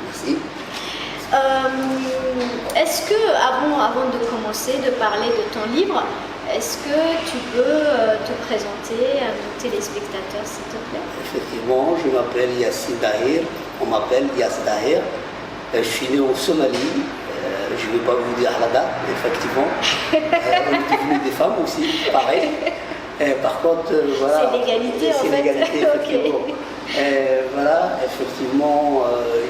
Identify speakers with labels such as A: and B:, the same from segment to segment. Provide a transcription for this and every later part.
A: Merci.
B: Est-ce que, avant de commencer de parler de ton livre, est-ce que tu peux te présenter à nos téléspectateurs, s'il te plaît?
A: Effectivement, je m'appelle Yassine Dahir, on m'appelle Yass Dahir. Je suis né en Somalie, je ne vais pas vous dire la date, effectivement. On est devenus des femmes aussi, pareil. Par contre, voilà.
B: C'est l'égalité en fait.
A: C'est l'égalité, effectivement. Voilà, effectivement,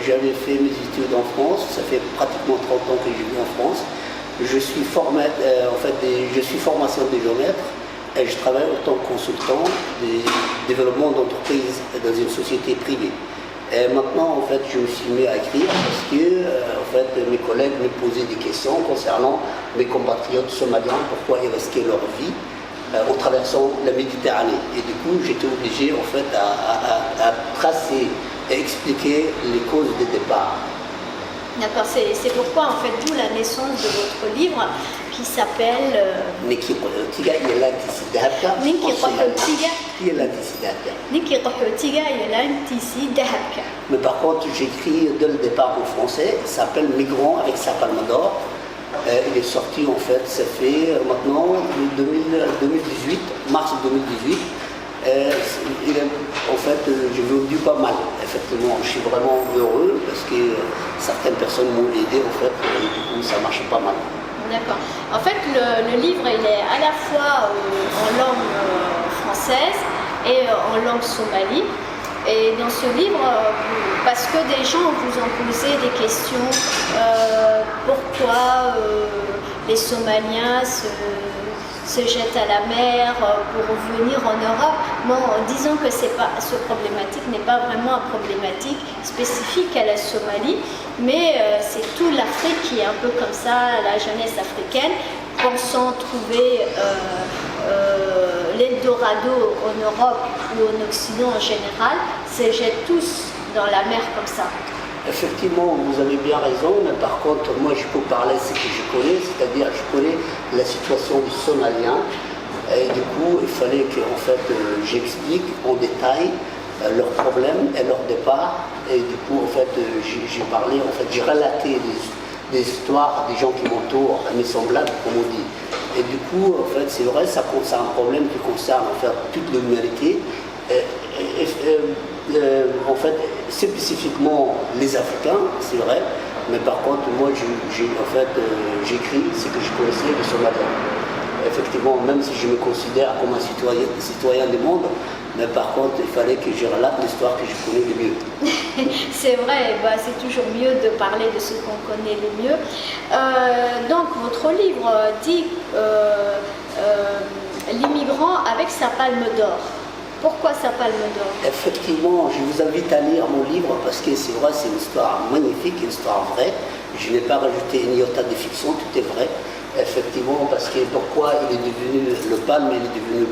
A: j'avais fait mes études en France, ça fait pratiquement 30 ans que je vis en France. Je suis je suis formateur de géomètre et je travaille en tant que consultant des développements d'entreprises dans une société privée. Et maintenant, en fait, je me suis mis à écrire parce que mes collègues me posaient des questions concernant mes compatriotes somaliens, pourquoi ils risquaient leur vie en traversant la Méditerranée. Et du coup, j'étais obligé en fait à tracer et expliquer les causes des départs.
B: D'accord, c'est pourquoi en fait d'où la naissance de votre livre qui s'appelle
A: Niki Qohotiga Yelantisidabka. Mais par contre, j'écris dès le départ en français, il s'appelle Migrant avec sa palme d'or. Il est sorti en fait, ça fait maintenant 2018, mars 2018. En fait, j'ai vendu pas mal, effectivement. Je suis vraiment heureux parce que certaines personnes m'ont aidé, en fait, et du coup, ça marche pas mal.
B: D'accord. En fait, le livre, il est à la fois en langue française et en langue somali. Et dans ce livre, parce que des gens vous ont posé des questions, pourquoi les Somaliens se jettent à la mer pour venir en Europe. Bon, disons que ce problématique n'est pas vraiment une problématique spécifique à la Somalie, mais c'est toute l'Afrique qui est un peu comme ça, la jeunesse africaine, pensant trouver l'Eldorado en Europe ou en Occident en général, se jettent tous dans la mer comme ça.
A: Effectivement, vous avez bien raison, mais par contre, moi je peux parler ce que je connais, c'est-à-dire je connais la situation des Somaliens, et du coup il fallait que j'explique en détail leurs problèmes et leur départ, et du coup j'ai relaté des histoires des gens qui m'entourent, mes semblables comme on dit. Et du coup, en fait, c'est vrai, c'est un problème qui concerne toute l'humanité. Spécifiquement les Africains, c'est vrai, mais par contre, moi, j'écris ce que je connaissais, le Somalien. Effectivement, même si je me considère comme un citoyen du monde, mais par contre, il fallait que je relate l'histoire que je connais le mieux.
B: C'est vrai, c'est toujours mieux de parler de ce qu'on connaît le mieux. Donc, votre livre dit l'immigrant avec sa palme d'or. Pourquoi sa palme d'or?
A: Effectivement, je vous invite à lire mon livre parce que c'est vrai, c'est une histoire magnifique, une histoire vraie. Je n'ai pas rajouté une iota de fiction, tout est vrai. Effectivement, parce que pourquoi il est devenu le palme, il est devenu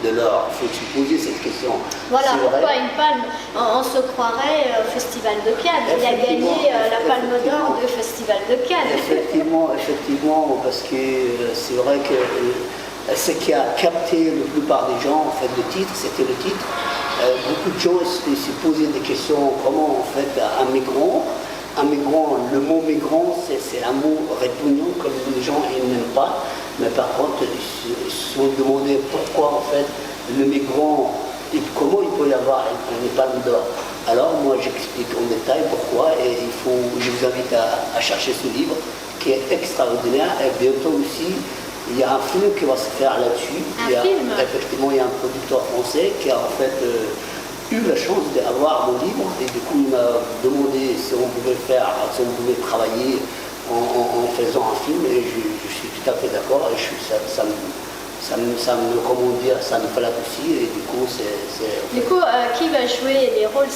A: de l'or? Il faut se poser cette question.
B: Voilà, pourquoi une palme? On se croirait au Festival de Cannes. Il a gagné la palme d'or du Festival de Cannes.
A: Effectivement, parce que c'est vrai que ce qui a capté la plupart des gens, en fait, le titre, c'était le titre. Beaucoup de gens se posaient des questions, comment, en fait, un migrant, le mot migrant, c'est un mot répugnant, comme les gens n'aiment pas. Mais par contre, ils se sont demandé pourquoi, en fait, le migrant, comment il peut y avoir une palme d'or. Alors, moi, j'explique en détail pourquoi, et je vous invite à chercher ce livre, qui est extraordinaire, et bientôt aussi, il y a un film qui va se faire là-dessus. Effectivement, il y a un producteur français qui a en fait eu la chance d'avoir mon livre et du coup il m'a demandé si on pouvait travailler en faisant un film et je suis tout à fait d'accord et ça me flatte aussi et du coup c'est...
B: Du coup, qui va jouer les rôles?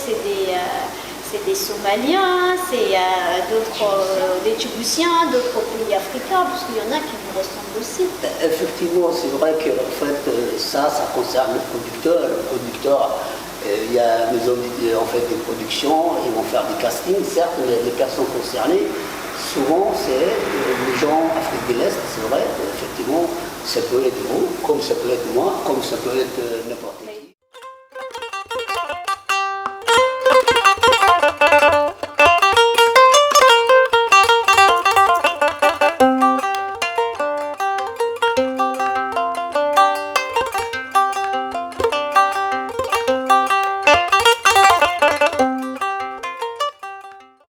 B: C'est des Somaliens, c'est des Djiboutiens, d'autres pays africains, parce qu'il y en a qui nous ressemblent aussi.
A: Effectivement, c'est vrai que en fait, ça concerne le producteur. Le producteur, il y a des productions, ils vont faire des castings, certes, mais les personnes concernées, souvent, c'est les gens d'Afrique de l'Est, c'est vrai, effectivement, ça peut être vous, comme ça peut être moi, comme ça peut être n'importe qui.